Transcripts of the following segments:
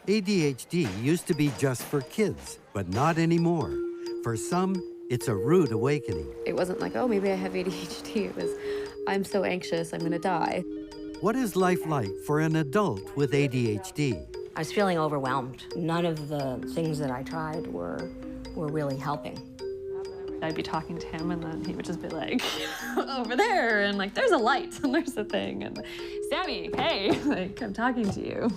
ADHD used to be just for kids, but not anymore. For some, it's a rude awakening. It wasn't like, oh, maybe I have ADHD. It was, I'm so anxious, I'm gonna die. What is life like for an adult with ADHD? I was feeling overwhelmed. None of the things that I tried were really helping. I'd be talking to him and then he would just be like, over there, and like, there's a light and there's a thing, and Sammy, hey, like, I'm talking to you.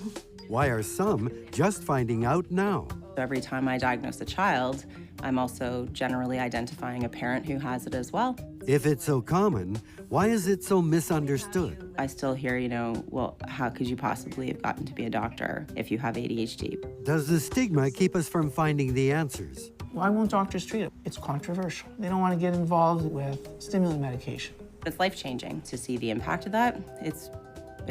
Why are some just finding out now? Every time I diagnose a child, I'm also generally identifying a parent who has it as well. If it's so common, why is it so misunderstood? I still hear, well, how could you possibly have gotten to be a doctor if you have ADHD? Does the stigma keep us from finding the answers? Why won't doctors treat it? It's controversial. They don't want to get involved with stimulant medication. It's life-changing to see the impact of that. It's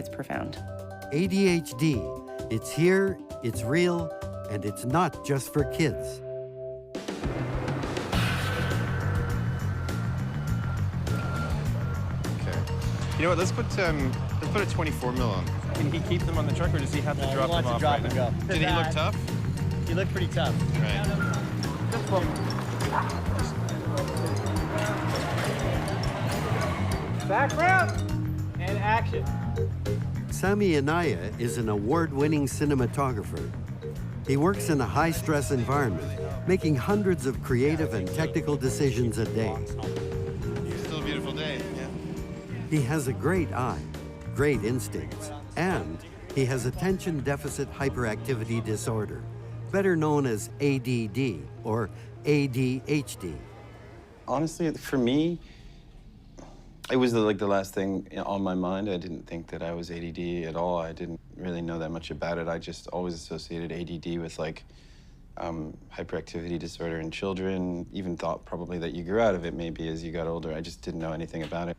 profound. ADHD. It's here, it's real, and it's not just for kids. Okay. You know what? Let's put a 24 mil on. Can he keep them on the truck, or does he have to drop them off drop right and now? go. Did he look tough? He looked pretty tough. Right. Background and action. Sami Anaya is an award-winning cinematographer. He works in a high-stress environment, making hundreds of creative and technical decisions a day. Still a beautiful day, yeah. He has a great eye, great instincts, and he has attention deficit hyperactivity disorder, better known as ADD or ADHD. Honestly, for me, it was the last thing on my mind. I didn't think that I was ADD at all. I didn't really know that much about it. I just always associated ADD with hyperactivity disorder in children. Even thought probably that you grew out of it maybe as you got older. I just didn't know anything about it.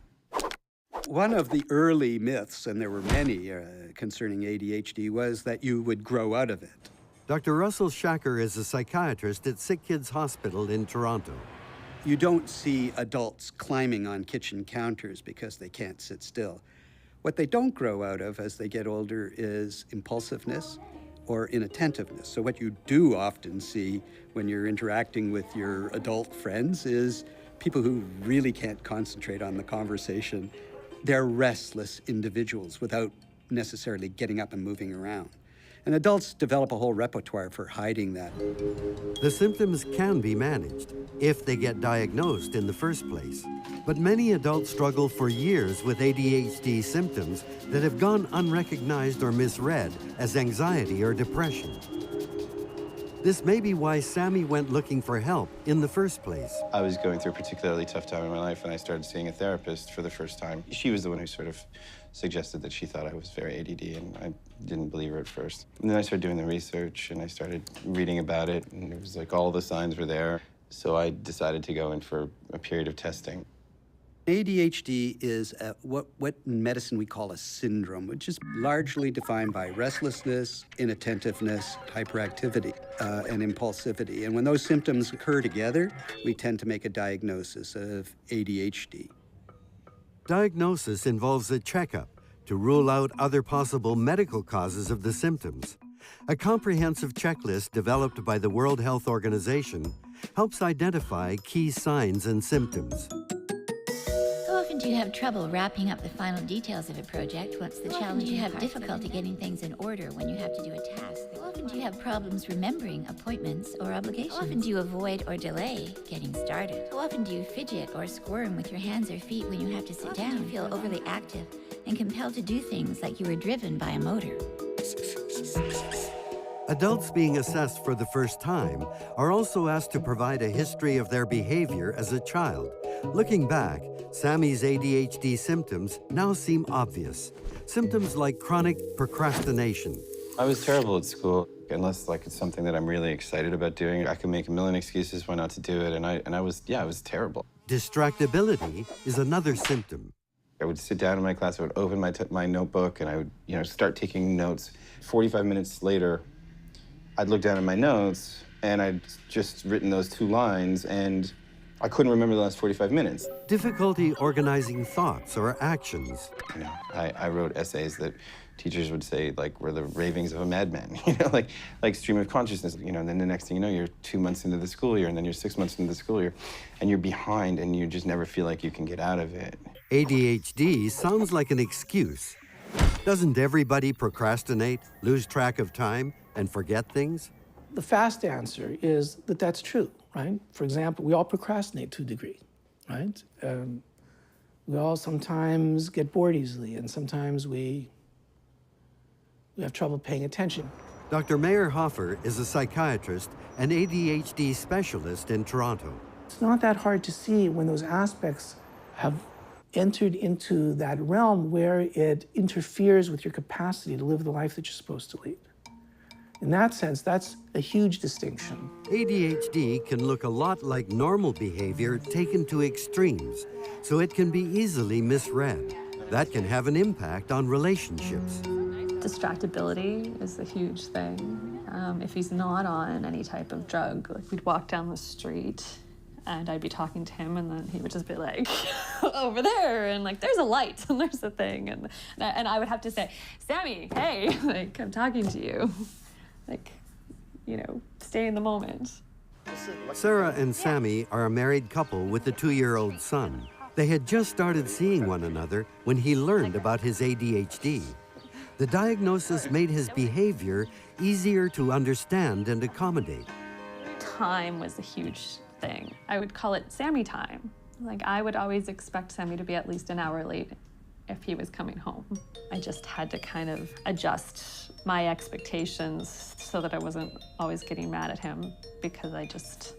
One of the early myths, and there were many concerning ADHD, was that you would grow out of it. Dr. Russell Shacker is a psychiatrist at Sick Kids Hospital in Toronto. You don't see adults climbing on kitchen counters because they can't sit still. What they don't grow out of as they get older is impulsiveness or inattentiveness. So what you do often see when you're interacting with your adult friends is people who really can't concentrate on the conversation. They're restless individuals without necessarily getting up and moving around. And adults develop a whole repertoire for hiding that. The symptoms can be managed if they get diagnosed in the first place. But many adults struggle for years with ADHD symptoms that have gone unrecognized or misread as anxiety or depression. This may be why Sami went looking for help in the first place. I was going through a particularly tough time in my life, and I started seeing a therapist for the first time. She was the one who sort of suggested that she thought I was very ADD, and I didn't believe her at first. And then I started doing the research, and I started reading about it, and it was like all the signs were there. So I decided to go in for a period of testing. ADHD is what in medicine we call a syndrome, which is largely defined by restlessness, inattentiveness, hyperactivity, and impulsivity. And when those symptoms occur together, we tend to make a diagnosis of ADHD. Diagnosis involves a checkup to rule out other possible medical causes of the symptoms. A comprehensive checklist developed by the World Health Organization helps identify key signs and symptoms. How often do you have trouble wrapping up the final details of a project? What's the challenge? Do you have difficulty getting things in order when you have to do a task? How often do you have problems remembering appointments or obligations? How often do you avoid or delay getting started? How often do you fidget or squirm with your hands or feet when you have to sit down? Do you feel overly active and compelled to do things like you were driven by a motor? Adults being assessed for the first time are also asked to provide a history of their behavior as a child. Looking back, Sami's ADHD symptoms now seem obvious. Symptoms like chronic procrastination. I was terrible at school. Unless it's something that I'm really excited about doing, I can make a million excuses why not to do it, and I was terrible. Distractibility is another symptom. I would sit down in my class, I would open my notebook, and I would start taking notes. 45 minutes later, I'd look down at my notes, and I'd just written those 2 lines, and I couldn't remember the last 45 minutes. Difficulty organizing thoughts or actions. I wrote essays that teachers would say, like, we're the ravings of a madman, you know, like stream of consciousness, you know, and then the next thing you know, you're 2 months into the school year, and then you're 6 months into the school year, and you're behind, and you just never feel like you can get out of it. ADHD sounds like an excuse. Doesn't everybody procrastinate, lose track of time, and forget things? The fast answer is that that's true, right? For example, we all procrastinate to a degree, right? We all sometimes get bored easily, and sometimes we have trouble paying attention. Dr. Mayer Hoffer is a psychiatrist and ADHD specialist in Toronto. It's not that hard to see when those aspects have entered into that realm where it interferes with your capacity to live the life that you're supposed to lead. In that sense, that's a huge distinction. ADHD can look a lot like normal behavior taken to extremes, so it can be easily misread. That can have an impact on relationships. Distractibility is a huge thing. If he's not on any type of drug, like we'd walk down the street and I'd be talking to him and then he would just be like, over there, and like, there's a light and there's a thing. And I would have to say, Sammy, hey, like, I'm talking to you. Like, you know, stay in the moment. Sarah and Sammy are a married couple with a 2-year-old son. They had just started seeing one another when he learned about his ADHD. The diagnosis made his behavior easier to understand and accommodate. Time was a huge thing. I would call it Sammy time. Like, I would always expect Sammy to be at least an hour late if he was coming home. I just had to kind of adjust my expectations so that I wasn't always getting mad at him, because I just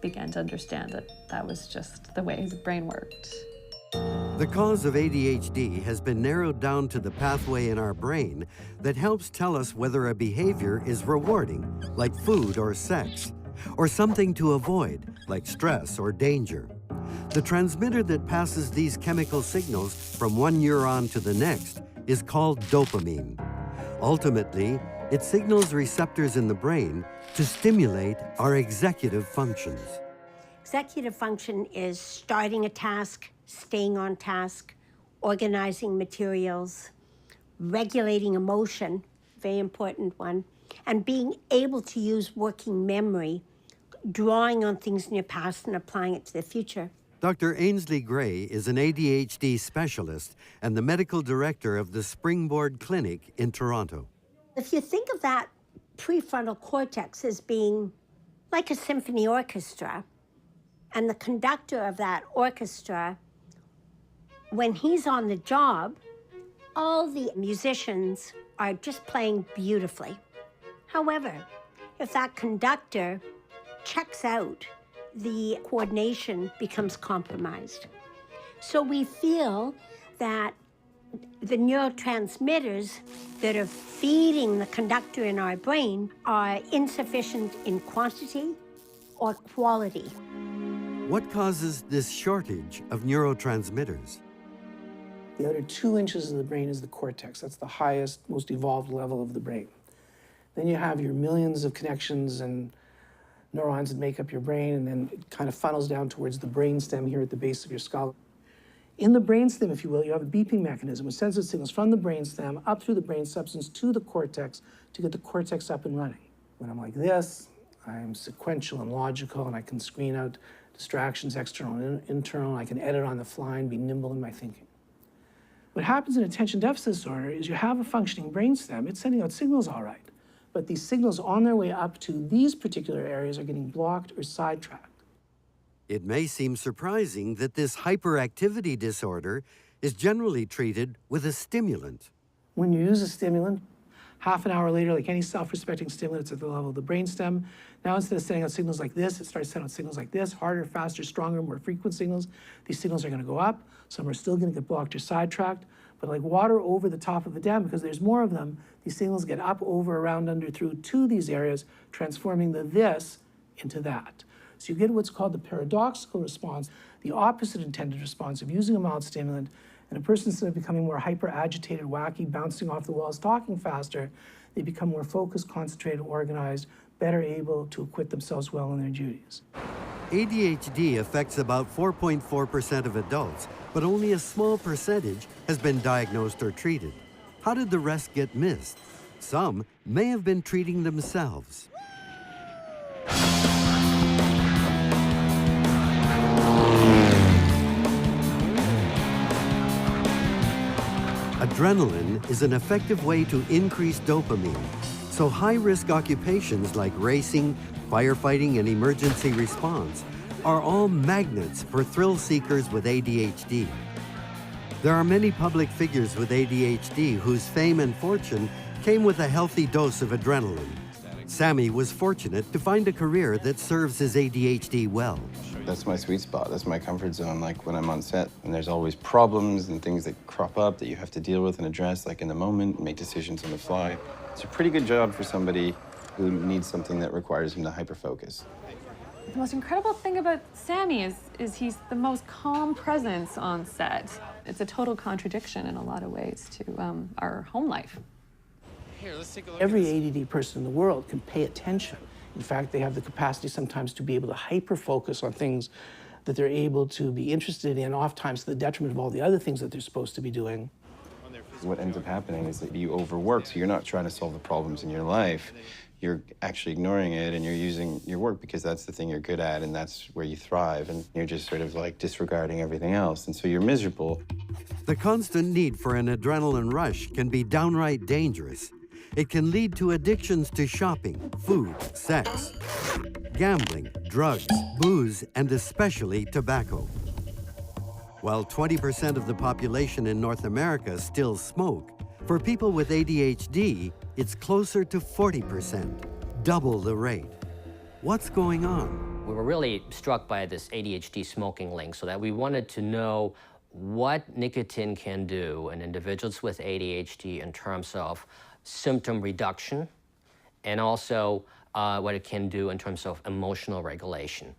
began to understand that that was just the way his brain worked. The cause of ADHD has been narrowed down to the pathway in our brain that helps tell us whether a behavior is rewarding, like food or sex, or something to avoid, like stress or danger. The transmitter that passes these chemical signals from one neuron to the next is called dopamine. Ultimately, it signals receptors in the brain to stimulate our executive functions. Executive function is starting a task, staying on task, organizing materials, regulating emotion, very important one, and being able to use working memory, drawing on things in your past and applying it to the future. Dr. Ainsley Gray is an ADHD specialist and the medical director of the Springboard Clinic in Toronto. If you think of that prefrontal cortex as being like a symphony orchestra, and the conductor of that orchestra, when he's on the job, all the musicians are just playing beautifully. However, if that conductor checks out, the coordination becomes compromised. So we feel that the neurotransmitters that are feeding the conductor in our brain are insufficient in quantity or quality. What causes this shortage of neurotransmitters? The other 2 inches of the brain is the cortex. That's the highest, most evolved level of the brain. Then you have your millions of connections and neurons that make up your brain, and then it kind of funnels down towards the brainstem here at the base of your skull. In the brainstem, if you will, you have a beeping mechanism which sends the signals from the brainstem up through the brain substance to the cortex to get the cortex up and running. When I'm like this, I'm sequential and logical, and I can screen out distractions, external and internal. I can edit on the fly and be nimble in my thinking. What happens in attention deficit disorder is you have a functioning brainstem. It's sending out signals all right, but these signals on their way up to these particular areas are getting blocked or sidetracked. It may seem surprising that this hyperactivity disorder is generally treated with a stimulant. When you use a stimulant, half an hour later, like any self-respecting stimulant, it's at the level of the brainstem. Now, instead of sending out signals like this, it starts sending out signals like this, harder, faster, stronger, more frequent signals. These signals are going to go up. Some are still going to get blocked or sidetracked. But like water over the top of a dam, because there's more of them, these signals get up, over, around, under, through to these areas, transforming the this into that. So you get what's called the paradoxical response, the opposite intended response of using a mild stimulant, and a person, instead of becoming more hyper-agitated, wacky, bouncing off the walls, talking faster, they become more focused, concentrated, organized, better able to acquit themselves well in their duties. ADHD affects about 4.4% of adults, but only a small percentage has been diagnosed or treated. How did the rest get missed? Some may have been treating themselves. Adrenaline is an effective way to increase dopamine, so high-risk occupations like racing, firefighting, and emergency response are all magnets for thrill seekers with ADHD. There are many public figures with ADHD whose fame and fortune came with a healthy dose of adrenaline. Sammy was fortunate to find a career that serves his ADHD well. That's my sweet spot. That's my comfort zone, like when I'm on set. And there's always problems and things that crop up that you have to deal with and address, like in the moment, make decisions on the fly. It's a pretty good job for somebody who needs something that requires him to hyper-focus. The most incredible thing about Sammy is he's the most calm presence on set. It's a total contradiction in a lot of ways to our home life. Here, let's take a look. Every ADD person in the world can pay attention. In fact, they have the capacity sometimes to be able to hyper-focus on things that they're able to be interested in, oftentimes to the detriment of all the other things that they're supposed to be doing. What ends up happening is that you overwork, so you're not trying to solve the problems in your life. You're actually ignoring it, and you're using your work because that's the thing you're good at, and that's where you thrive, and you're just sort of like disregarding everything else, and so you're miserable. The constant need for an adrenaline rush can be downright dangerous. It can lead to addictions to shopping, food, sex, gambling, drugs, booze, and especially tobacco. While 20% of the population in North America still smoke, for people with ADHD, it's closer to 40%, double the rate. What's going on? We were really struck by this ADHD smoking link, so that we wanted to know what nicotine can do in individuals with ADHD in terms of symptom reduction, and also what it can do in terms of emotional regulation.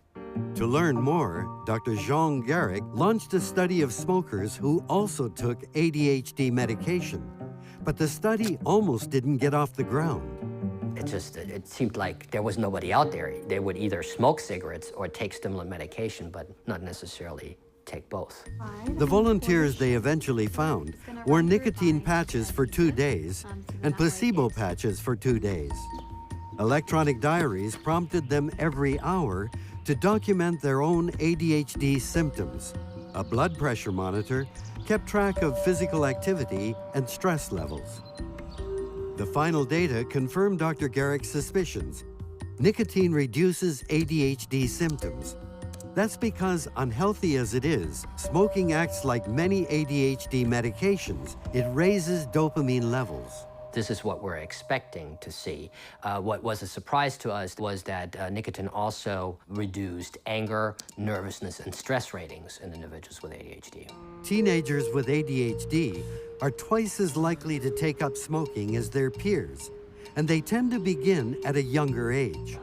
To learn more, Dr. Jean Garrick launched a study of smokers who also took ADHD medication. But the study almost didn't get off the ground. It seemed like there was nobody out there. They would either smoke cigarettes or take stimulant medication, but not necessarily take both. The volunteers they eventually found wore nicotine patches for 2 days and placebo patches for 2 days. Electronic diaries prompted them every hour to document their own ADHD symptoms. A blood pressure monitor kept track of physical activity and stress levels. The final data confirmed Dr. Garrick's suspicions. Nicotine reduces ADHD symptoms. That's because, unhealthy as it is, smoking acts like many ADHD medications. It raises dopamine levels. This is what we're expecting to see. What was a surprise to us was that nicotine also reduced anger, nervousness, and stress ratings in individuals with ADHD. Teenagers with ADHD are twice as likely to take up smoking as their peers, and they tend to begin at a younger age.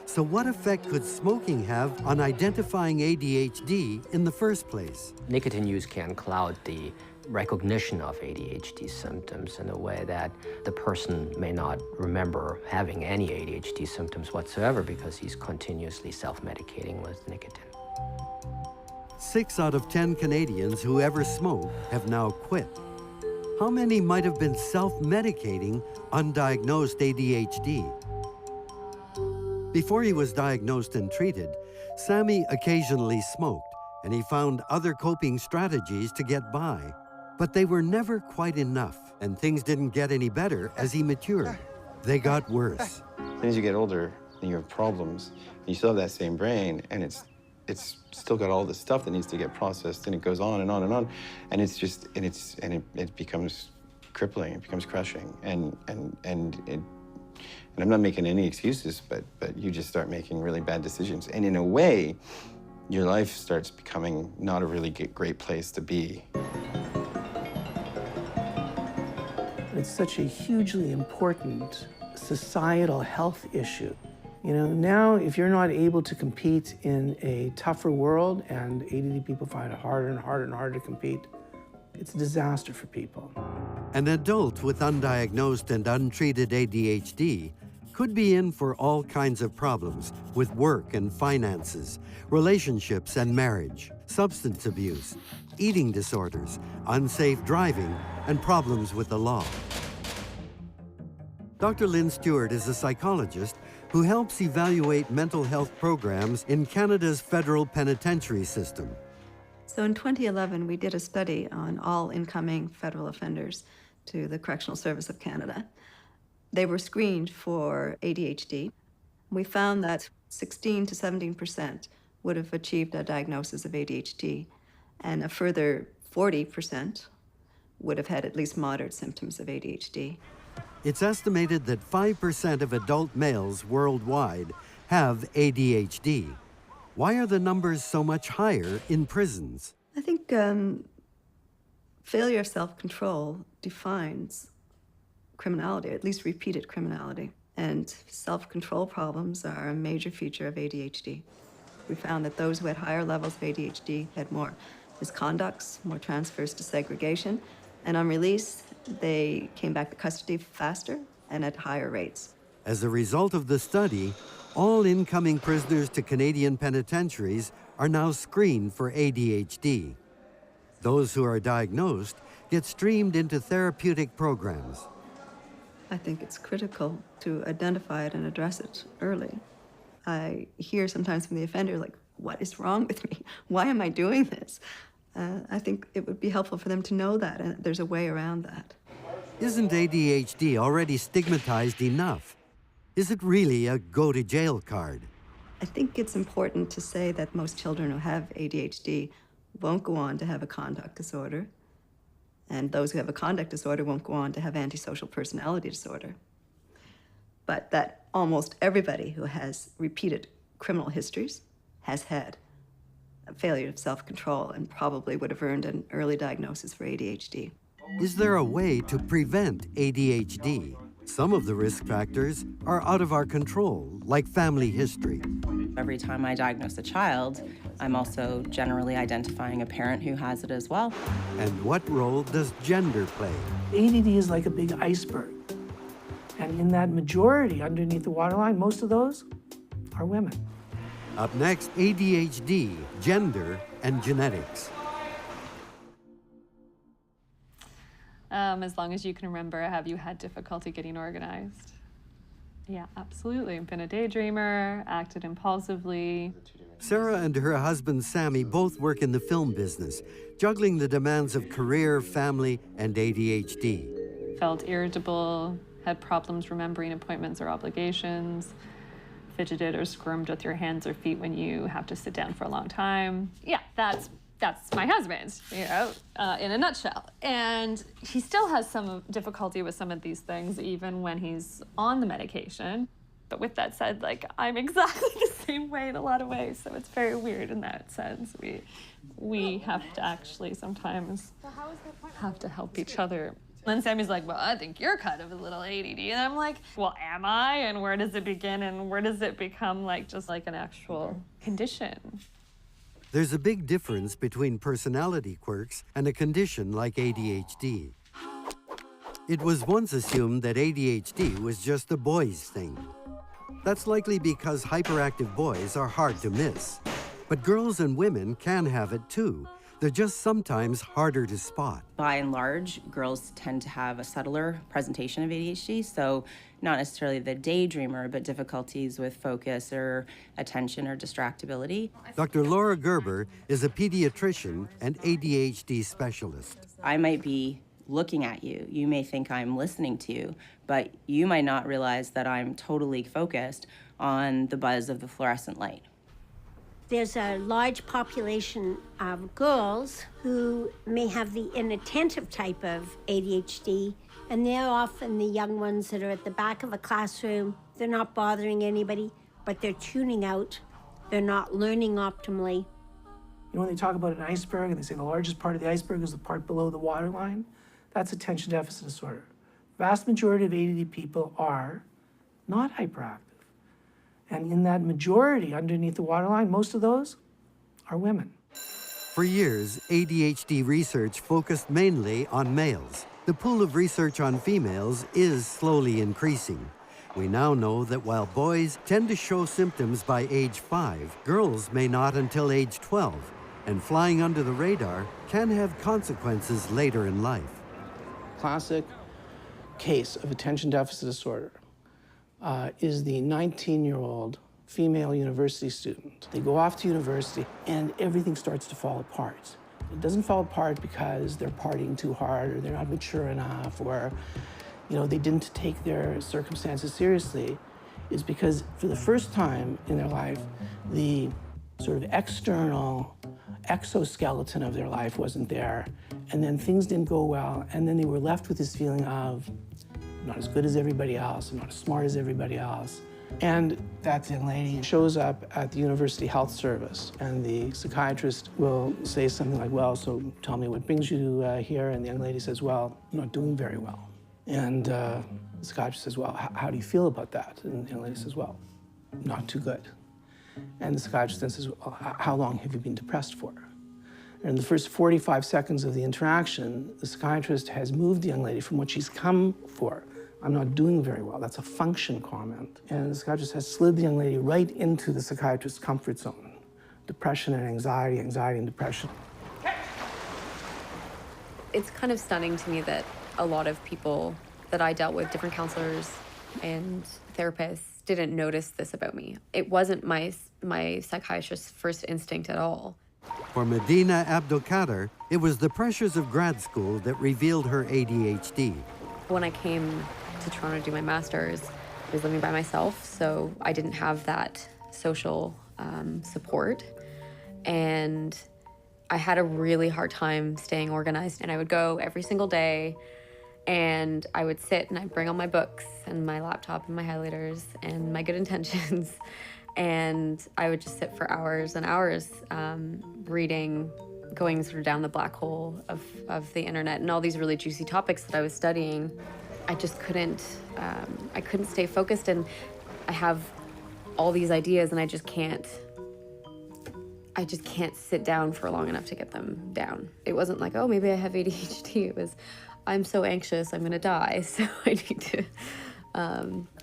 So what effect could smoking have on identifying ADHD in the first place? Nicotine use can cloud the recognition of ADHD symptoms in a way that the person may not remember having any ADHD symptoms whatsoever because he's continuously self-medicating with nicotine. 6 out of 10 Canadians who ever smoked have now quit. How many might have been self-medicating undiagnosed ADHD? Before he was diagnosed and treated, Sammy occasionally smoked, and he found other coping strategies to get by. But they were never quite enough, and things didn't get any better as he matured. They got worse. As you get older, and you have problems, and you still have that same brain, and it's still got all this stuff that needs to get processed, and it goes on and on and on, and it's just it becomes crippling, it becomes crushing, and I'm not making any excuses, but you just start making really bad decisions, and in a way, your life starts becoming not a really great place to be. It's such a hugely important societal health issue. You know, now if you're not able to compete in a tougher world, and ADD people find it harder and harder and harder to compete, it's a disaster for people. An adult with undiagnosed and untreated ADHD could be in for all kinds of problems with work and finances, relationships and marriage, substance abuse, eating disorders, unsafe driving, and problems with the law. Dr. Lynn Stewart is a psychologist who helps evaluate mental health programs in Canada's federal penitentiary system. So in 2011, we did a study on all incoming federal offenders to the Correctional Service of Canada. They were screened for ADHD. We found that 16 to 17% would have achieved a diagnosis of ADHD, and a further 40% would have had at least moderate symptoms of ADHD. It's estimated that 5% of adult males worldwide have ADHD. Why are the numbers so much higher in prisons? I think failure of self-control defines criminality, or at least repeated criminality. And self-control problems are a major feature of ADHD. We found that those who had higher levels of ADHD had more misconducts, more transfers to segregation, and on release, they came back to custody faster and at higher rates. As a result of the study, all incoming prisoners to Canadian penitentiaries are now screened for ADHD. Those who are diagnosed get streamed into therapeutic programs. I think it's critical to identify it and address it early. I hear sometimes from the offender, like, what is wrong with me? Why am I doing this? I think it would be helpful for them to know that, and there's a way around that. Isn't ADHD already stigmatized enough? Is it really a go-to-jail card? I think it's important to say that most children who have ADHD won't go on to have a conduct disorder, and those who have a conduct disorder won't go on to have antisocial personality disorder. But that almost everybody who has repeated criminal histories has had a failure of self-control and probably would have earned an early diagnosis for ADHD. Is there a way to prevent ADHD? Some of the risk factors are out of our control, like family history. Every time I diagnose a child, I'm also generally identifying a parent who has it as well. And what role does gender play? ADD is like a big iceberg. And in that majority underneath the waterline, most of those are women. Up next, ADHD, gender, and genetics. As long as you can remember, have you had difficulty getting organized? Yeah, absolutely. Been a daydreamer, acted impulsively. Sarah and her husband Sammy both work in the film business, juggling the demands of career, family, and ADHD. Felt irritable, had problems remembering appointments or obligations, fidgeted or squirmed with your hands or feet when you have to sit down for a long time. Yeah, that's my husband, you know, in a nutshell. And he still has some difficulty with some of these things, even when he's on the medication. But with that said, like, I'm exactly the same way in a lot of ways, so it's very weird in that sense. We have to actually sometimes have to help each other. And Sammy's like, well, I think you're kind of a little ADD. And I'm like, well, am I? And where does it begin? And where does it become like just like an actual condition? There's a big difference between personality quirks and a condition like ADHD. It was once assumed that ADHD was just a boy's thing. That's likely because hyperactive boys are hard to miss. But girls and women can have it too. They're just sometimes harder to spot. By and large, girls tend to have a subtler presentation of ADHD, so not necessarily the daydreamer, but difficulties with focus or attention or distractibility. Dr. Laura Gerber is a pediatrician and ADHD specialist. I might be looking at you. You may think I'm listening to you, but you might not realize that I'm totally focused on the buzz of the fluorescent light. There's a large population of girls who may have the inattentive type of ADHD, and they're often the young ones that are at the back of a classroom. They're not bothering anybody, but they're tuning out. They're not learning optimally. You know, when they talk about an iceberg and they say the largest part of the iceberg is the part below the waterline, that's attention deficit disorder. Vast majority of ADD people are not hyperactive. And in that majority underneath the waterline, most of those are women. For years, ADHD research focused mainly on males. The pool of research on females is slowly increasing. We now know that while boys tend to show symptoms by age 5, girls may not until age 12. and flying under the radar can have consequences later in life. Classic case of attention deficit disorder is the 19-year-old female university student. They go off to university and everything starts to fall apart. It doesn't fall apart because they're partying too hard or they're not mature enough or they didn't take their circumstances seriously. It's because for the first time in their life, the sort of external exoskeleton of their life wasn't there, and then things didn't go well, and then they were left with this feeling of, I'm not as good as everybody else, I'm not as smart as everybody else. And that young lady shows up at the University Health Service, and the psychiatrist will say something like, well, so tell me what brings you here, and the young lady says, well, I'm not doing very well. And the psychiatrist says, well, how do you feel about that? And the young lady says, well, not too good. And the psychiatrist then says, well, how long have you been depressed for? And in the first 45 seconds of the interaction, the psychiatrist has moved the young lady from what she's come for. I'm not doing very well. That's a function comment. And the psychiatrist has slid the young lady right into the psychiatrist's comfort zone. Depression and anxiety, anxiety and depression. It's kind of stunning to me that a lot of people that I dealt with, different counselors and therapists, didn't notice this about me. It wasn't my psychiatrist's first instinct at all. For Medina Abdelkader, it was the pressures of grad school that revealed her ADHD. When I came to Toronto to do my master's, I was living by myself, so I didn't have that social support. And I had a really hard time staying organized, and I would go every single day and I would sit and I'd bring all my books and my laptop and my highlighters and my good intentions. And I would just sit for hours and hours reading, going sort of down the black hole of the internet and all these really juicy topics that I was studying. I just couldn't, I couldn't stay focused, and I have all these ideas and I just can't sit down for long enough to get them down. It wasn't like, oh, maybe I have ADHD. It was, I'm so anxious, I'm gonna die, so I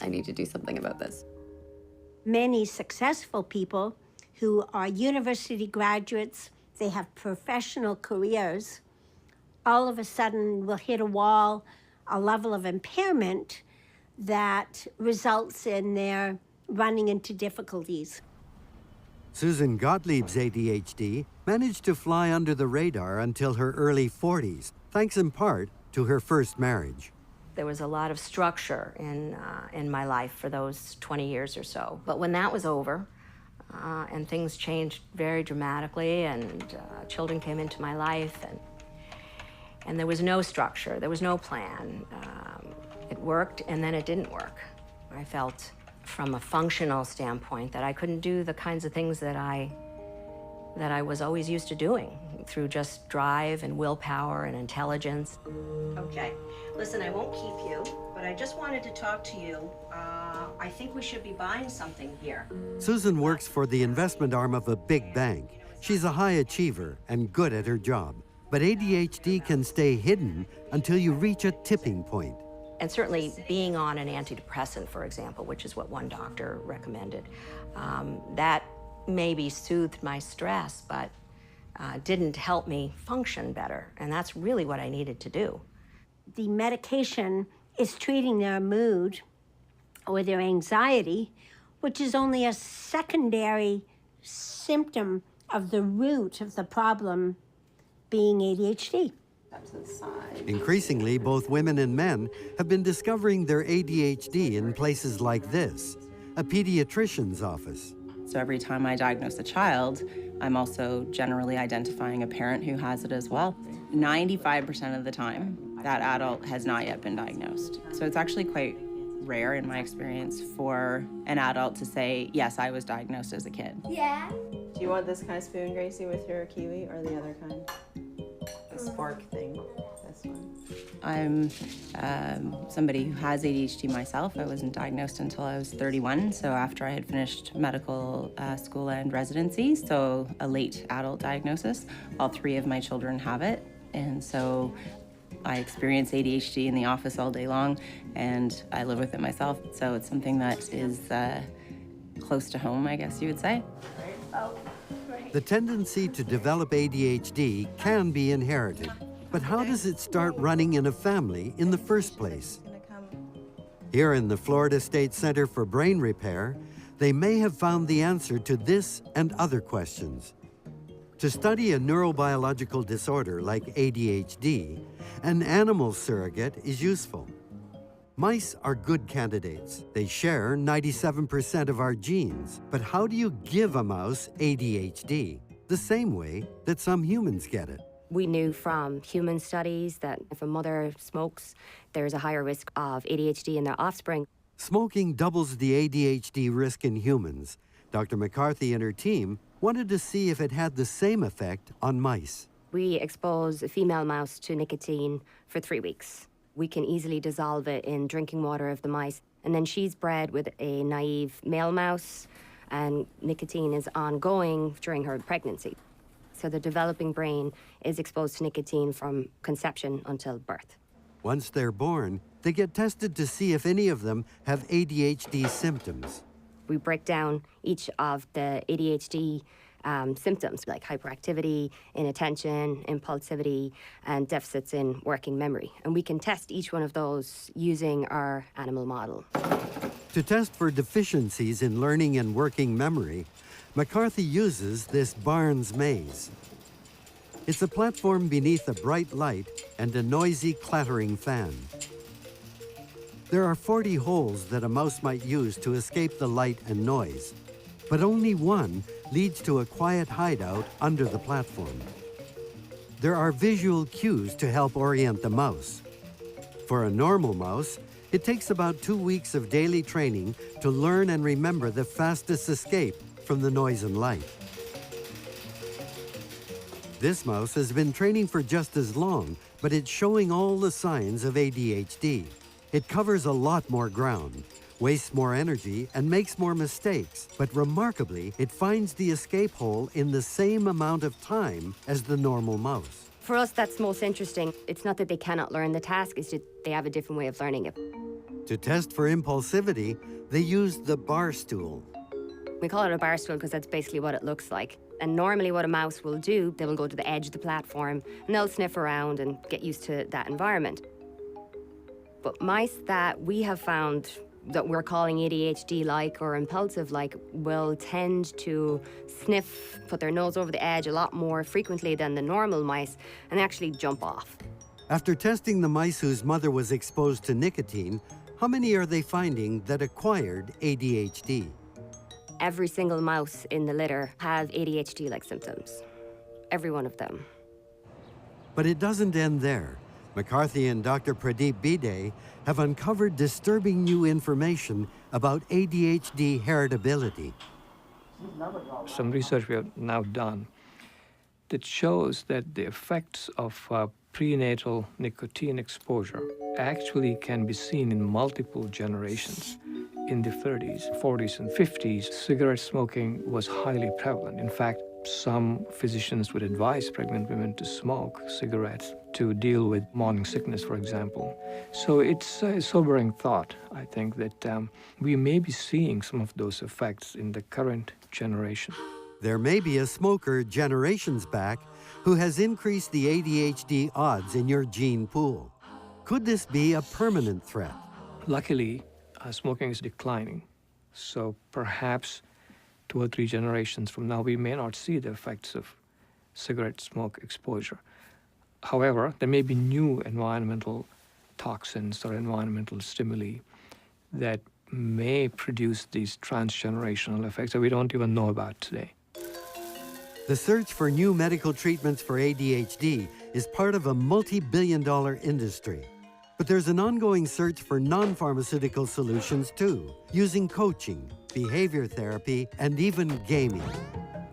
need to do something about this. Many successful people who are university graduates, they have professional careers, all of a sudden will hit a wall, a level of impairment that results in their running into difficulties. Susan Gottlieb's ADHD managed to fly under the radar until her early 40s, thanks in part to her first marriage. There was a lot of structure in my life for those 20 years or so. But when that was over, and things changed very dramatically, and children came into my life, and there was no structure, there was no plan. It worked, and then it didn't work. I felt, from a functional standpoint, that I couldn't do the kinds of things that I was always used to doing through just drive and willpower and intelligence. Okay, listen, I won't keep you, but I just wanted to talk to you. I think we should be buying something here. Susan works for the investment arm of a big bank. She's a high achiever and good at her job. But ADHD can stay hidden until you reach a tipping point. And certainly being on an antidepressant, for example, which is what one doctor recommended, that maybe soothed my stress, but didn't help me function better. And that's really what I needed to do. The medication is treating their mood or their anxiety, which is only a secondary symptom of the root of the problem being ADHD. Increasingly, both women and men have been discovering their ADHD in places like this, a pediatrician's office. So every time I diagnose a child, I'm also generally identifying a parent who has it as well. 95% of the time, that adult has not yet been diagnosed. So it's actually quite rare in my experience for an adult to say, yes, I was diagnosed as a kid. Yeah. Do you want this kind of spoon, Gracie, with your kiwi, or the other kind? The spark thing, this one. I'm somebody who has ADHD myself. I wasn't diagnosed until I was 31, so after I had finished medical school and residency, so a late adult diagnosis. All three of my children have it, and so I experience ADHD in the office all day long, and I live with it myself, so it's something that is close to home, I guess you would say. The tendency to develop ADHD can be inherited, but how does it start running in a family in the first place? Here in the Florida State Center for Brain Repair, they may have found the answer to this and other questions. To study a neurobiological disorder like ADHD, an animal surrogate is useful. Mice are good candidates. They share 97% of our genes. But how do you give a mouse ADHD? The same way that some humans get it. We knew from human studies that if a mother smokes, there's a higher risk of ADHD in their offspring. Smoking doubles the ADHD risk in humans. Dr. McCarthy and her team wanted to see if it had the same effect on mice. We expose a female mouse to nicotine for 3 weeks. We can easily dissolve it in drinking water of the mice. And then she's bred with a naive male mouse, and nicotine is ongoing during her pregnancy. So the developing brain is exposed to nicotine from conception until birth. Once they're born, they get tested to see if any of them have ADHD symptoms. We break down each of the ADHD symptoms like hyperactivity, inattention, impulsivity, and deficits in working memory. And we can test each one of those using our animal model. To test for deficiencies in learning and working memory, McCarthy uses this Barnes maze. It's a platform beneath a bright light and a noisy, clattering fan. There are 40 holes that a mouse might use to escape the light and noise, but only one leads to a quiet hideout under the platform. There are visual cues to help orient the mouse. For a normal mouse, it takes about 2 weeks of daily training to learn and remember the fastest escape from the noise and light. This mouse has been training for just as long, but it's showing all the signs of ADHD. It covers a lot more ground, wastes more energy, and makes more mistakes. But remarkably, it finds the escape hole in the same amount of time as the normal mouse. For us, that's most interesting. It's not that they cannot learn the task, it's just they have a different way of learning it. To test for impulsivity, they used the bar stool. We call it a bar stool because that's basically what it looks like. And normally what a mouse will do, they will go to the edge of the platform and they'll sniff around and get used to that environment. But mice that we have found that we're calling ADHD-like or impulsive-like will tend to sniff, put their nose over the edge a lot more frequently than the normal mice and actually jump off. After testing the mice whose mother was exposed to nicotine, how many are they finding that acquired ADHD? Every single mouse in the litter have ADHD-like symptoms. Every one of them. But it doesn't end there. McCarthy and Dr. Pradeep Bide have uncovered disturbing new information about ADHD heritability. Some research we have now done that shows that the effects of prenatal nicotine exposure actually can be seen in multiple generations. In the 30s, 40s, and 50s, cigarette smoking was highly prevalent. In fact, some physicians would advise pregnant women to smoke cigarettes to deal with morning sickness, for example. So it's a sobering thought, I think, that we may be seeing some of those effects in the current generation. There may be a smoker generations back who has increased the ADHD odds in your gene pool. Could this be a permanent threat? Luckily, smoking is declining, so perhaps 2 or 3 generations from now, we may not see the effects of cigarette smoke exposure. However, there may be new environmental toxins or environmental stimuli that may produce these transgenerational effects that we don't even know about today. The search for new medical treatments for ADHD is part of a multi-billion-dollar industry. But there's an ongoing search for non-pharmaceutical solutions too, using coaching, behavior therapy, and even gaming.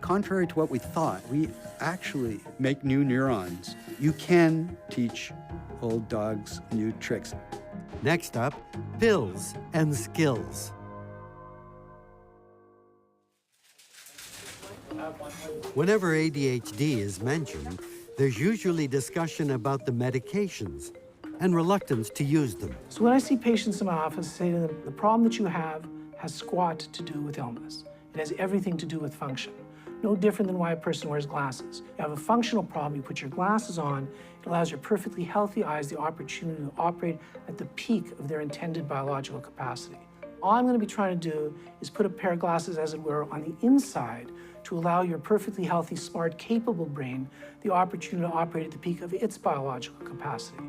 Contrary to what we thought, we actually make new neurons. You can teach old dogs new tricks. Next up, pills and skills. Whenever ADHD is mentioned, there's usually discussion about the medications and reluctance to use them. So when I see patients in my office, I say to them, the problem that you have has squat to do with illness. It has everything to do with function. No different than why a person wears glasses. You have a functional problem, you put your glasses on, it allows your perfectly healthy eyes the opportunity to operate at the peak of their intended biological capacity. All I'm going to be trying to do is put a pair of glasses, as it were, on the inside to allow your perfectly healthy, smart, capable brain the opportunity to operate at the peak of its biological capacity.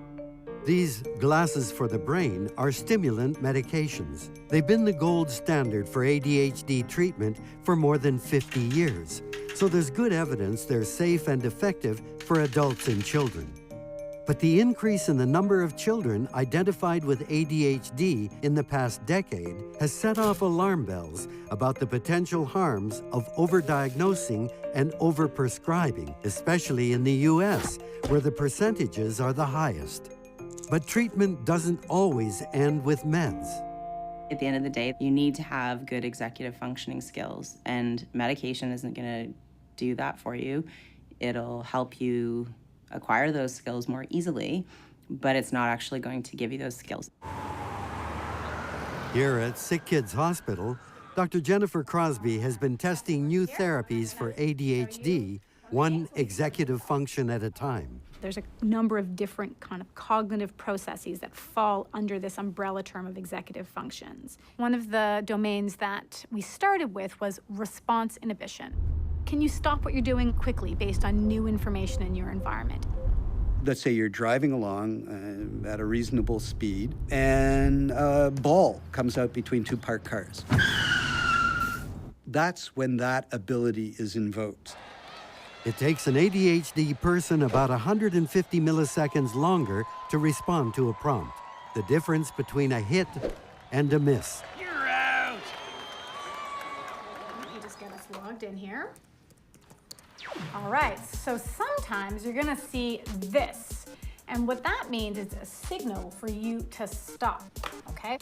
These glasses for the brain are stimulant medications. They've been the gold standard for ADHD treatment for more than 50 years, so there's good evidence they're safe and effective for adults and children. But the increase in the number of children identified with ADHD in the past decade has set off alarm bells about the potential harms of overdiagnosing and overprescribing, especially in the US, where the percentages are the highest. But treatment doesn't always end with meds. At the end of the day, you need to have good executive functioning skills, and medication isn't going to do that for you. It'll help you acquire those skills more easily, but it's not actually going to give you those skills. Here at Sick Kids Hospital, Dr. Jennifer Crosby has been testing new therapies for ADHD, one executive function at a time. There's a number of different kind of cognitive processes that fall under this umbrella term of executive functions. One of the domains that we started with was response inhibition. Can you stop what you're doing quickly based on new information in your environment? Let's say you're driving along at a reasonable speed and a ball comes out between two parked cars. That's when that ability is invoked. It takes an ADHD person about 150 milliseconds longer to respond to a prompt. The difference between a hit and a miss. You're out! Let me just get us logged in here. All right, so sometimes you're gonna see this. And what that means is a signal for you to stop, okay?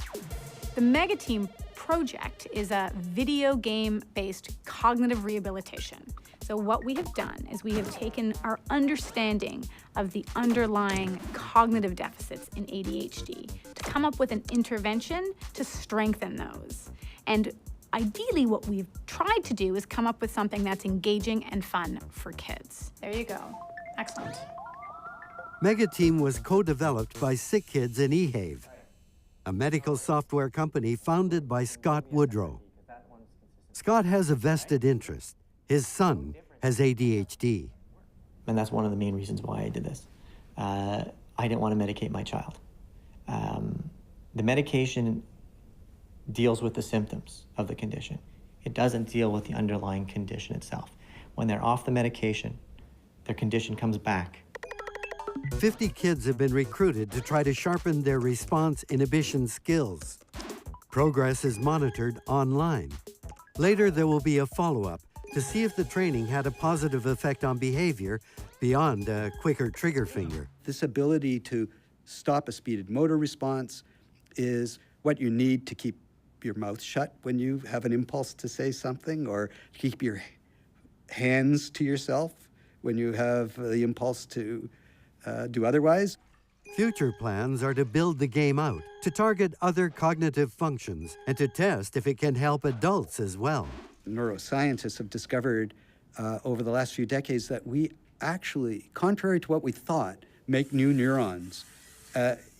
The Mega Team project is a video game-based cognitive rehabilitation. So what we have done is we have taken our understanding of the underlying cognitive deficits in ADHD to come up with an intervention to strengthen those. And ideally, what we've tried to do is come up with something that's engaging and fun for kids. There you go. Excellent. Mega Team was co-developed by Sick Kids and eHave, a medical software company founded by Scott Woodrow. Scott has a vested interest. His son has ADHD. And that's one of the main reasons why I did this. I didn't want to medicate my child. The medication deals with the symptoms of the condition. It doesn't deal with the underlying condition itself. When they're off the medication, their condition comes back. 50 kids have been recruited to try to sharpen their response inhibition skills. Progress is monitored online. Later, there will be a follow-up to see if the training had a positive effect on behavior beyond a quicker trigger finger. This ability to stop a speeded motor response is what you need to keep your mouth shut when you have an impulse to say something, or keep your hands to yourself when you have the impulse to do otherwise. Future plans are to build the game out, to target other cognitive functions, and to test if it can help adults as well. Neuroscientists have discovered over the last few decades that we actually, contrary to what we thought, make new neurons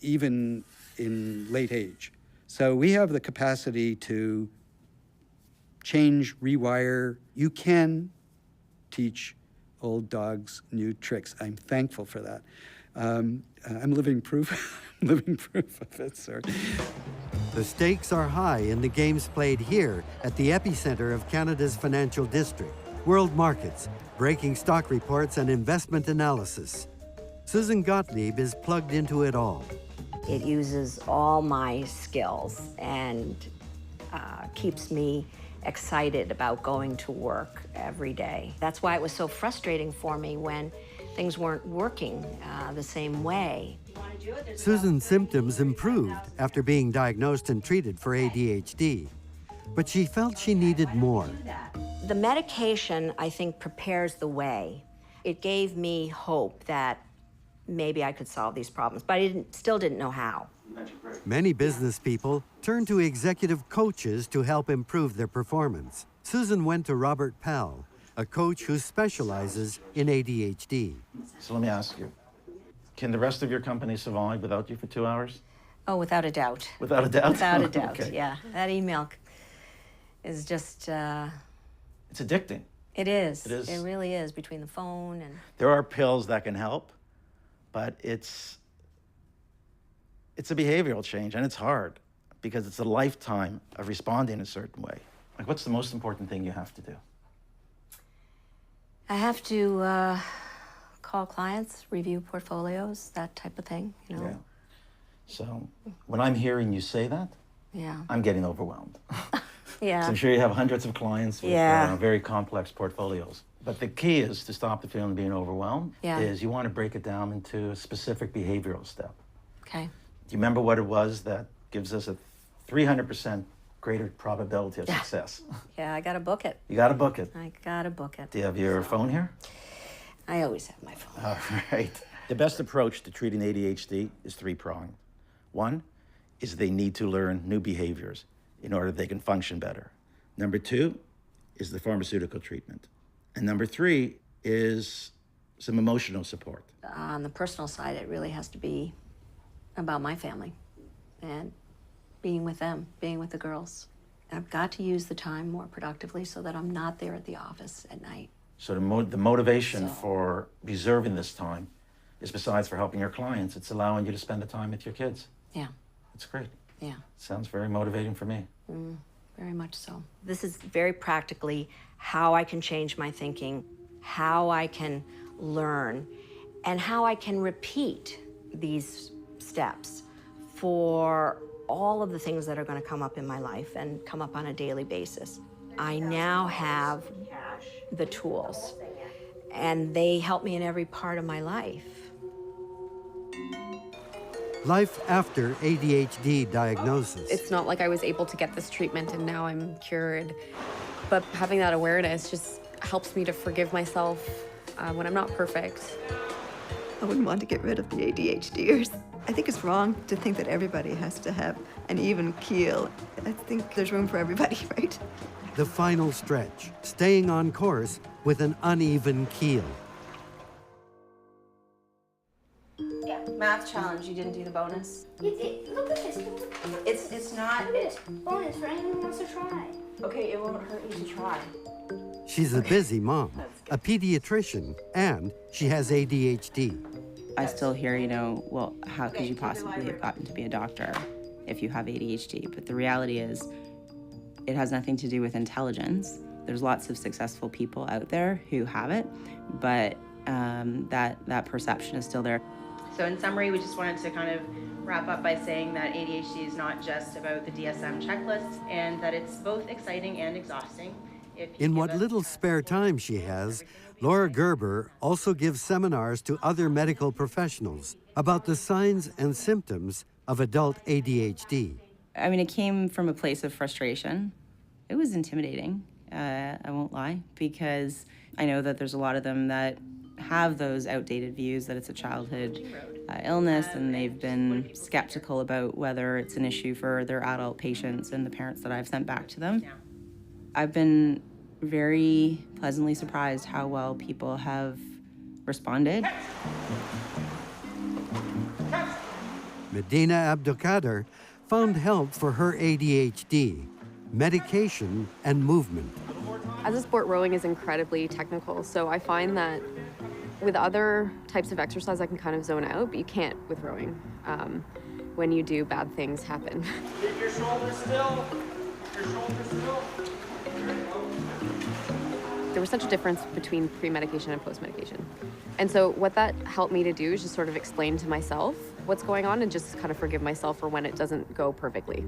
even in late age. So we have the capacity to change, rewire. You can teach old dogs new tricks. I'm thankful for that. I'm living proof. living proof of it, sir. The stakes are high in the games played here at the epicenter of Canada's financial district. World markets, breaking stock reports, and investment analysis. Susan Gottlieb is plugged into it all. It uses all my skills and keeps me excited about going to work every day. That's why it was so frustrating for me when things weren't working the same way. Susan's symptoms improved after being diagnosed and treated for ADHD, but she felt she needed more. The medication, I think, prepares the way. It gave me hope that maybe I could solve these problems, but I still didn't know how. Many business people turn to executive coaches to help improve their performance. Susan went to Robert Pell, a coach who specializes in ADHD. So let me ask you, can the rest of your company survive without you for 2 hours? Oh, without a doubt. Without a doubt? Without a doubt, Okay. yeah. That email is just... It's addicting. It is. It is. It really is, between the phone and... There are pills that can help, but it's a behavioral change, and it's hard because it's a lifetime of responding a certain way. Like, what's the most important thing you have to do? I have to call clients, review portfolios, that type of thing, you know? Yeah. So when I'm hearing you say that, Yeah. I'm getting overwhelmed. Yeah. So I'm sure you have hundreds of clients with Yeah. very complex portfolios. But the key is to stop the feeling of being overwhelmed, Yeah. is you want to break it down into a specific behavioral step. Okay. Do you remember what it was that gives us a 300% greater probability of success? Yeah, I gotta book it. You got to book it. I gotta book it. Do you have your phone here? I always have my phone. All right. The best approach to treating ADHD is three-pronged. One is they need to learn new behaviors in order they can function better. Number two is the pharmaceutical treatment. And number three is some emotional support. On the personal side, it really has to be about my family and being with them, being with the girls. I've got to use the time more productively so that I'm not there at the office at night. So the motivation for reserving this time is, besides for helping your clients, it's allowing you to spend the time with your kids. Yeah. That's great. Yeah. Sounds very motivating for me. Very much so. This is very practically how I can change my thinking, how I can learn, and how I can repeat these steps for all of the things that are going to come up in my life and come up on a daily basis. I now have the tools, and they help me in every part of my life. Life after ADHD diagnosis. It's not like I was able to get this treatment and now I'm cured. But having that awareness just helps me to forgive myself when I'm not perfect. I wouldn't want to get rid of the ADHDers. I think it's wrong to think that everybody has to have an even keel. I think there's room for everybody, right? The final stretch, staying on course with an uneven keel. Math challenge, you didn't do the bonus? Look at this. It's not... It's bonus for anyone who wants to try. Okay, it won't hurt you to try. She's a busy mom, a pediatrician, and she has ADHD. I still hear, well, how could you possibly have gotten to be a doctor if you have ADHD? But the reality is, it has nothing to do with intelligence. There's lots of successful people out there who have it, but that perception is still there. So in summary, we just wanted to kind of wrap up by saying that ADHD is not just about the DSM checklist, and that it's both exciting and exhausting. In what little spare time she has, Laura Gerber also gives seminars to other medical professionals about the signs and symptoms of adult ADHD. I mean, it came from a place of frustration. It was intimidating, I won't lie, because I know that there's a lot of them that have those outdated views that it's a childhood illness, and they've been skeptical about whether it's an issue for their adult patients and the parents that I've sent back to them. I've been very pleasantly surprised how well people have responded. Medina Abdelkader found help for her ADHD, medication, and movement. As a sport, rowing is incredibly technical, so I find that with other types of exercise, I can kind of zone out, but you can't with rowing. When you do, bad things happen. Keep your shoulders still. Your shoulders still. There was such a difference between pre-medication and post-medication. And so what that helped me to do is just sort of explain to myself what's going on and just kind of forgive myself for when it doesn't go perfectly.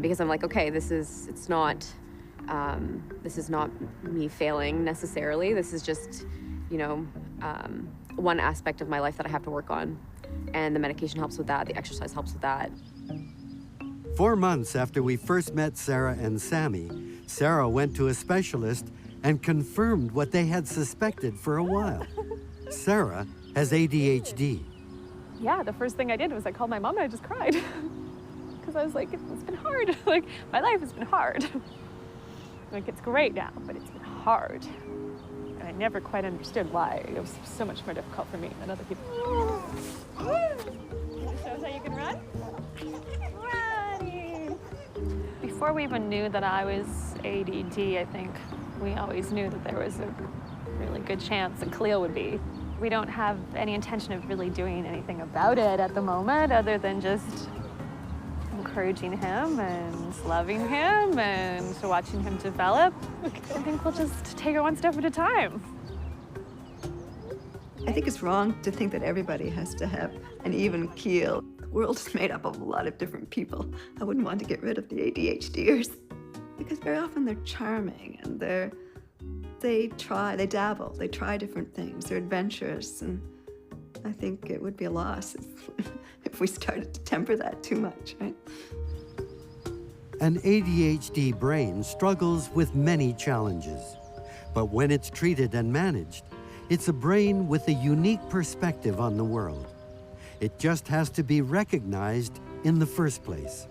Because I'm like, okay, this is not me failing necessarily. This is just, one aspect of my life that I have to work on. And the medication helps with that, the exercise helps with that. 4 months after we first met Sarah and Sammy, Sarah went to a specialist and confirmed what they had suspected for a while. Sarah has ADHD. Yeah, the first thing I did was I called my mom and I just cried. Because I was like, it's been hard. Like, my life has been hard. Like, it's great now, but it's been hard. And I never quite understood why. It was so much more difficult for me than other people. This shows how you can run? Running! Before we even knew that I was ADD, I think we always knew that there was a really good chance that Khalil would be. We don't have any intention of really doing anything about it at the moment, other than just encouraging him and loving him and watching him develop. I think we'll just take it one step at a time. I think it's wrong to think that everybody has to have an even keel. The world is made up of a lot of different people. I wouldn't want to get rid of the ADHDers because very often they're charming and they dabble, they try different things, they're adventurous, and I think it would be a loss if we started to temper that too much, right? An ADHD brain struggles with many challenges, but when it's treated and managed, it's a brain with a unique perspective on the world. It just has to be recognized in the first place.